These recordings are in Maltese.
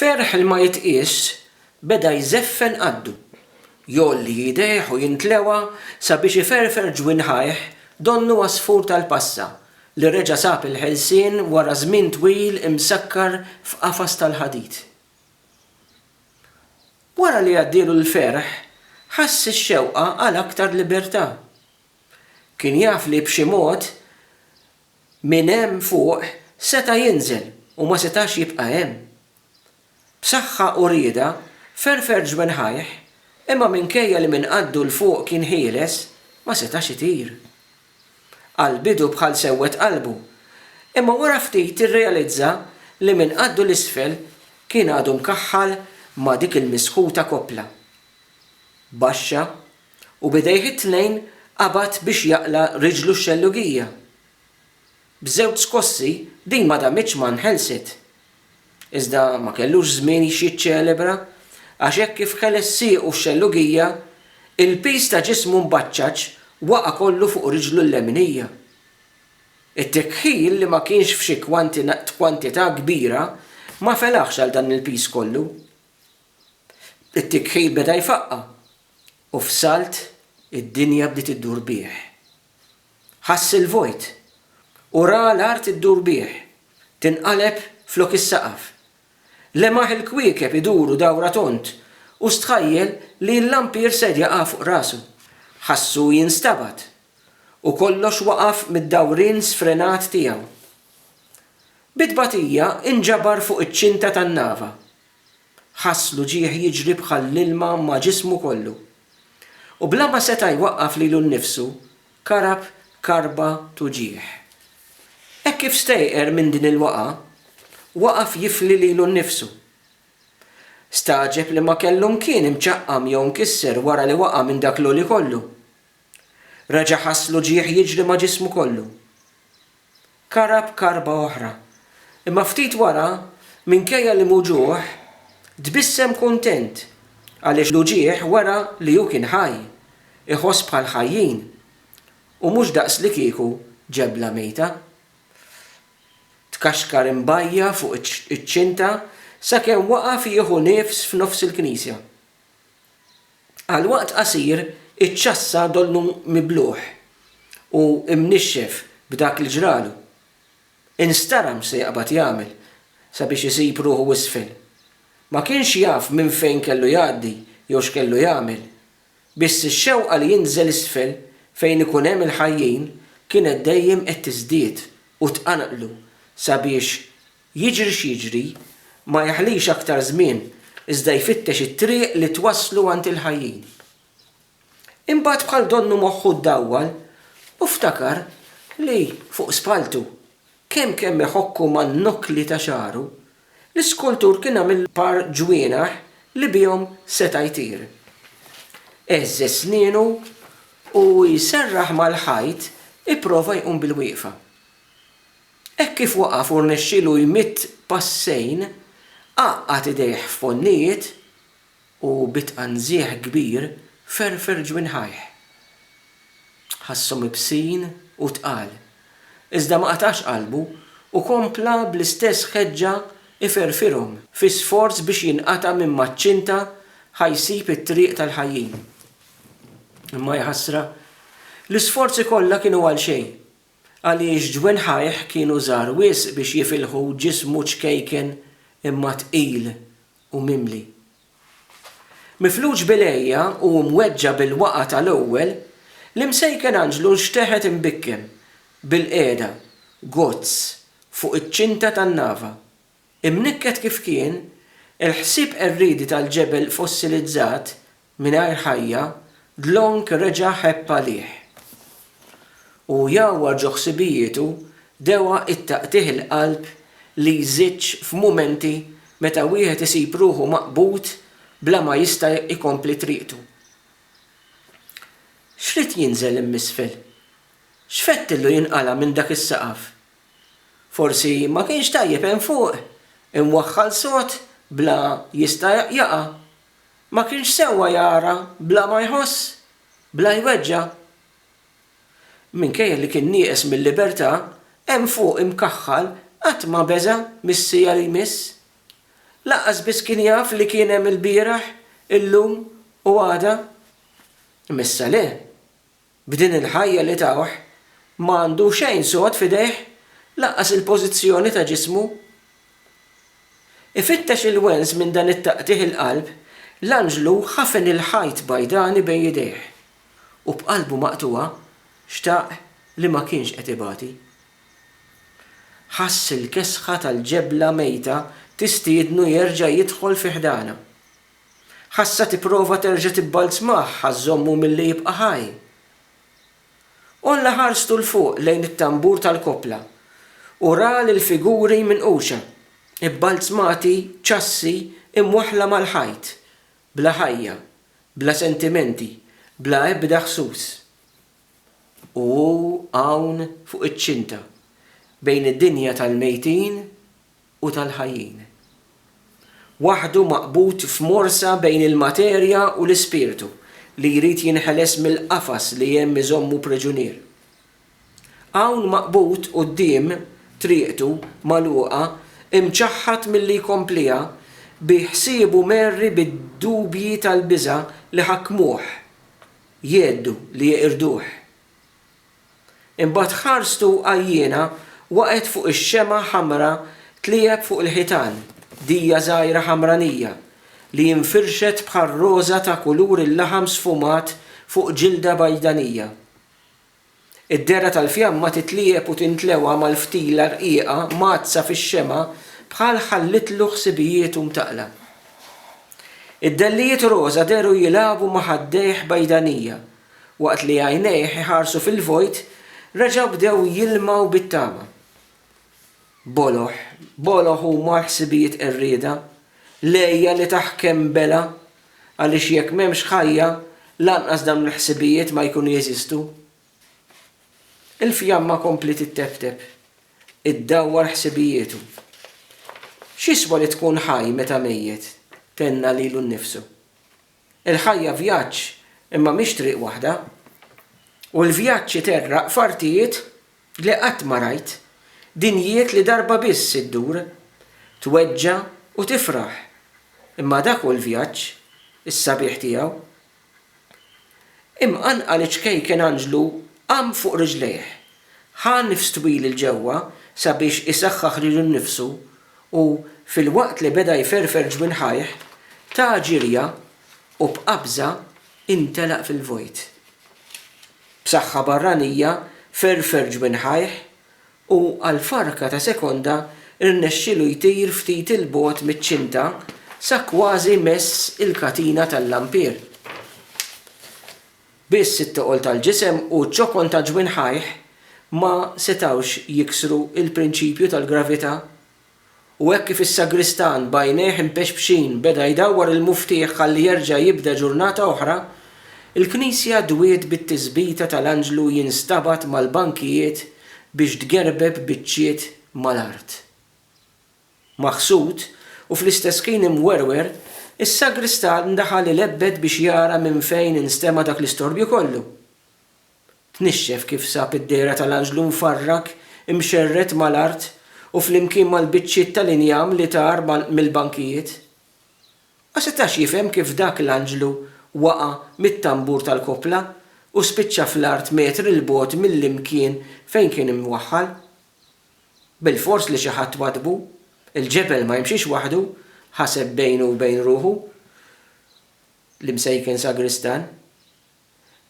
Ferħ li ma jitqies beda jżeffen qaddu. Jolli jidejh u jintlewa sabiex iferfer ġwinħajh donnu għasfur tal-passa li reġa' sab il-ħelsien wara żmien twil imsakkar f'qafas tal-ħadid. Wara li għaddielu l-ferħ, ħass ix-xewqa għal aktar libertà. Kien jaf li b'xi mod minn hemm fuq seta' jinżel u ma setax jibqa' hemm. B'saħħa u rieda ferfer ġwenħajh, imma minkejja li minn qaddu l fuq kien ħieles ma setax itir. Għal-bidu bħal sewwet qalbu, imma wara ftit irrealizza li minn qaddu l-isfel kien għadu mkaħħal ma' dik il-misħuta kopla. Baxxa u bidejh it-tnejn qabad biex jaqla riġlu x-xellugija. B'żewġ skossi din ma damitx ma nħelset. Iżda ma kellux żmien jiċċelebra għax hekk kif ħeles siequ x-xellugija, il-piż ta' ġismu mbaċċaġġ waqa' kollu fuq riġlu l-leminija. It-tikħil li ma kienx f'xi kwantità kbira ma felaħx għal dan il-piż kollu. It-tikħil beda jfaqqa u f'salt id-dinja bdiet iddur bih. Ħass il-vojt u ra l-art iddur bih, tinqaleb flok is-saqaf. Lemaħ il-kwiekeb iduru dawra tont u stħajjel li l-lampir se jaqa' fuq rasu. Ħassu jinstabat u kollox waqaf mid-dawrin sfrenat tiegħu. Bidbatija inġabar fuq iċ-ċinta tan-nava. Ħasslu ġieħ jiġri bħal l-ilma ma' ġismu kollu. U bla ma seta' jwaqqaf lilu nnifsu, karab karba tuġieħ. Hekk kif stejqer minn din il-waqa', waqaf jifli lilu nnifsu. Staġeb li ma kellu mkien imċaqqam jew nkisser wara li waqa' minn dak l-oli kollu. Reġa' ħasslu ġieħ jiġri ma' ġismu kollu. Karab karba oħra, imma ftit wara minkejja li muġuħ tbissem kuntent għaliex l-ġieħ wara li hu kien ħaj, iħoss bħal ħajjin u mhux daqs li kieku ġebla mejta. Tkaxkar imbajja fuq iċ-ċinta sakemm waqaf jieħu nifs f'nofs il-knisja. Għalwaqt qasir iċ-ċassa dollu mibluħ u imnixxef b'dak li ġralu. Instaram se jaqbad jagħmel sabiex isib ruħu isfel. Ma kienx jaf minn fejn kellu jgħaddi jew x'kellu jagħmel. Biss ix-xewqa li jinżel isfel fejn ikun hemm il-ħajjin kienet dejjem qed tiżdied u tqanaqlu sabiex jiġri x'jiġri ma jaħlix aktar żmien iżda jfittex it-triq li twasslu għand il-ħajjin. Imbagħad bħal donnu moħħu ddawwal u ftakar li fuq spaltu kemm iħokku man-nokli ta' xaru l-iskultur kien għamil par ġwienaħ li bihom seta' jtir. Eżżes snienu u jserraħ mal-ħajt ipprova jqum bil-wieqfa. Hekk kif waqaf u rnexxielu jmitt passejn, qaqqat idejh f'fonnijiet u bitqanżieħ kbir ferfer ġwinħajh. Ħassu mibsin u tqal, iżda ma qatax qalbu u kompla bl-istess ħeġġa iferfirhom fi sforz biex jinqata' minn maċċinta ħajsib it-triq tal-ħajjin. Imma jħassra, l-isforzi kollha kienu għal xejn, għaliex ġwenħajh kienu żgħar wisq biex jifilħu ġismu ċkejken imma tqil u mimli. Mifluġ bil-ejja u mweġġa bil-waqa tal-ewwel, l-imsejken Anġlu xteħet imbikkem bil-qiegħda gozz fuq iċ-ċinta tan-nava. Imnikket kif kien, il-ħsieb qerriedi tal-ġebel fossilizzat mingħajr ħajja dlonk reġa' ħepp għalih. U jawwar ġo ħsibijietu dewa ittaqtih il-qalb li jżidx f'mumenti meta wieħed isib ruħu maqbut bla ma jista' ikompli triqtu. X'rid jinżel immisfel? X'fettillu jinqala minn dak is-saqaf? Forsi ma kienx tajjeb hemm fuq, imwaħħal sod bla jista' jaqa'. Ma kienx sewwa jara bla ma jħoss, bla jweġġa'. Minkejja li kien nieqes mill-libertà, hemm fuq imkaħħal qatt ma beża' mis-sija li jmiss. Laqqas biss kien jaf li kien hemm il-bieraħ, illum u għada. Imissa le, b'din il-ħajja li tawh ma għandu xejn sod fidejh, laqqas il-pożizzjoni ta' ġismu. Ifittex il-wens minn dan it-taqtih il-qalb, l-Anġlu ħafen il-ħajt bajdani bejn jidejh u b'qalbu maqtuwa xtaq li ma kienx qed ibati. Ħass il-kesħa tal-ġebla mejta tistiednu jerġa' jidħol fi ħdana. Ħassa tipprova terġa' tibbalzmah ħażommu milli jibqa' ħaj. Olla ħarstu l-fuq lejn it-tambur tal-kopla u ra l-figuri minn quxa, ibbalzmati ċassi imwaħla mal-ħajt, bla ħajja, bla sentimenti, bla ebda ħsus. U hawn fuq iċ-ċinta bejn id-dinja tal-mejtin u tal-ħajjin. Waħdu maqbut f'morsa bejn il-materja u l-ispirtu li jrid jinħeles mill-qafas li hemm iżommu preġunier. Hawn maqbut quddiem triqtu magħluqa imċaħħad milli jkompliha bi ħsiebu merri bid-dubji tal-biża' li ħakkmuh, jeddu li jeqirduh. Imbagħad ħarstu għajjiena waqgħet fuq ix-xema ħamra tlieb fuq il-ħitan, dija żgħira ħamranija li jinfirxet bħal roża ta' kulur il-laħam sfumat fuq ġilda bajdanija. Id-dera tal-fjamma titlieb u tintlewa mal-ftila rqieqa mazza fix-xema bħal ħallitlu ħsibijiet mtaqla. Id-dellijiet roża deru jilabu ma' ħaddejħ bajdanija, waqt li għajnejh iħarsu fil-vojt reġgħu bdew jilmaw bit-tama. Boloħ huma ħsibijiet irrieda, lejja li taħkem bela għaliex jekk m'hemmx ħajja lanqas dawn il-ħsibijiet ma jkunu jeżistu. Il-fjamma kompli tittebteb, iddawwar ħsibijietu. X'iswa li tkun ħaj meta mejjed, tenna lilu nnifsu. Il-ħajja vjaġġ imma mhix triq waħda, u l-vjaġġ iterraq f'artijiet li qatt ma rajt, dinjiet li darba biss iddur, tweġġa' u tifraħ, imma dak hu l-vjaġġ, is-sabiħ tiegħu. Imqanqal iċkejken Anġlu qam fuq riġlejh, ħa nifs twil il-ġewwa sabiex isaħħaħ lilu nnifsu u fil-waqt li beda jferfer ġbin ħajħ, ta' ġirja u b'qabża intelaq fil-vojt. B'saħħa barranija ferfer ġbin ħajħ u għal-farka ta' sekonda irnexxielu jtir ftit il-bogħod miċ-ċinta sa kważi mess il-katina tal-lampier. Biss it-toqol tal-ġisem u ċokon ta' ġbin ħajħ ma setawx jiksru il-prinċipju tal-gravità u hekk kif is-sagristan bajnejh impexbxin beda jdawwar il-muftieħ ħalli jerġa' jibda ġurnata oħra, il-Knisja dwiet bit-tiżbita tal-Anġlu jinstabat mal-bankijiet biex tgerbeb biċċiet mal-art. Maħsud u fl-istess kien imwerwer, is-sagristan daħal il-ebbed biex jara minn fejn instema dak l-istorbju kollu. Tnixxef kif sab id-dera tal-Anġlu mfarrak imxerret mal-art u flimkien mal-biċċiet tal-injam li tar mill-bankijiet. Ma setax jifhem kif dak l-Anġlu waqa' mit-tambur tal-kopla u spiċċa fl-art metr il-bogħod mill-imkien fejn kien imwaħħal. Bil-fors li xi ħadd wadbu, il-ġebel ma jimxiex waħdu, ħaseb bejnu u bejn ruħu. L-imsejken sagristan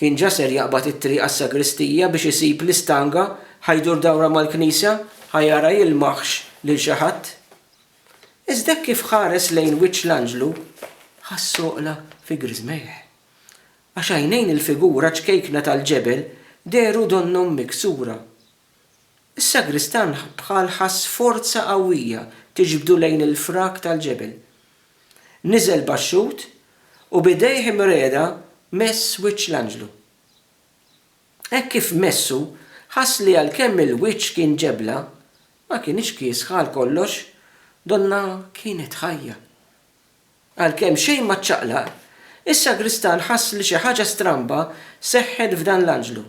kien ġaser jaqbad it-triq għas-sagristija biex isib l-istanga ħajdur dawra mal-Knisja ħajara jilmaħx lil xi ħadd. Iżda kif ħares lejn wiċċ l-Anġlu ħassoqla fi griżmejh. Għax għajnejn il-figura ċkejkna tal-ġebel deru donnom miksura. Is-sagristan bħal ħass forza qawwija tiġbdu lejn il-frak tal-ġebel. Niżel baxxut u bidejh imreda mess wiċċ l-Anġlu. Hekk kif messu ħass li għalkemm il-wiċċ kien ġebla ma kienx kiesħal kollox, donna kienet ħajja. Għalkemm xejn ma ċċaqlaq, is-sagristan ħass li xi ħaġa stramba seħħet f'dan l-Anġlu.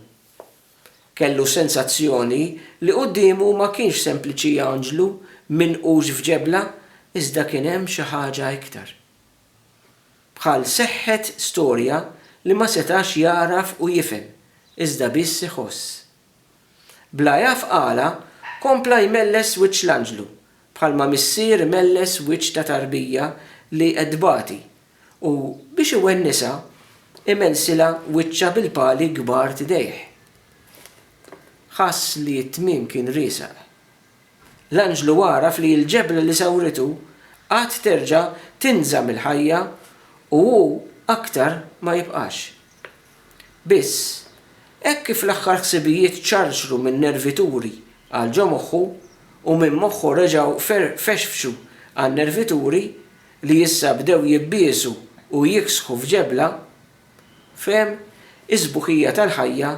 Kellu sensazzjoni li qudiemu ma kienx sempliċi Anġlu minquġ f'ġebla, iżda kien hemm xi ħaġa iktar. Bħal seħħet storja li ma setax jaraf u jifhem, iżda biss iħoss. Bla jaf qala kompla jmelles wiċċ l-Anġlu, bħalma missier melles wiċċ ta' tarbija li qed bagħti u biex iwennisa imensila wiċċa bil-pali kbar tidejh. Ħass li t-tmiem kien riesaq. L-Anġlu għaraf li l-ġebla li sawritu qatt terġa' tinżamm il-ħajja u hu aktar ma jibqax. Biss, hekk kif l-aħħar ħsibijiet ċarċru minn nervituri għal ġo moħħu u minn moħħu reġgħu fexfxu għal nervituri li issa bdew jibbiesu u jiksħu f'ġebla, fehem iż-sbuħija tal-ħajja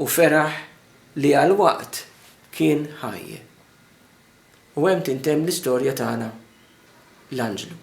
u feraħ li għal-waqt kien ħajja. U hemm tintemm l-istorja tagħna l-Anġlu.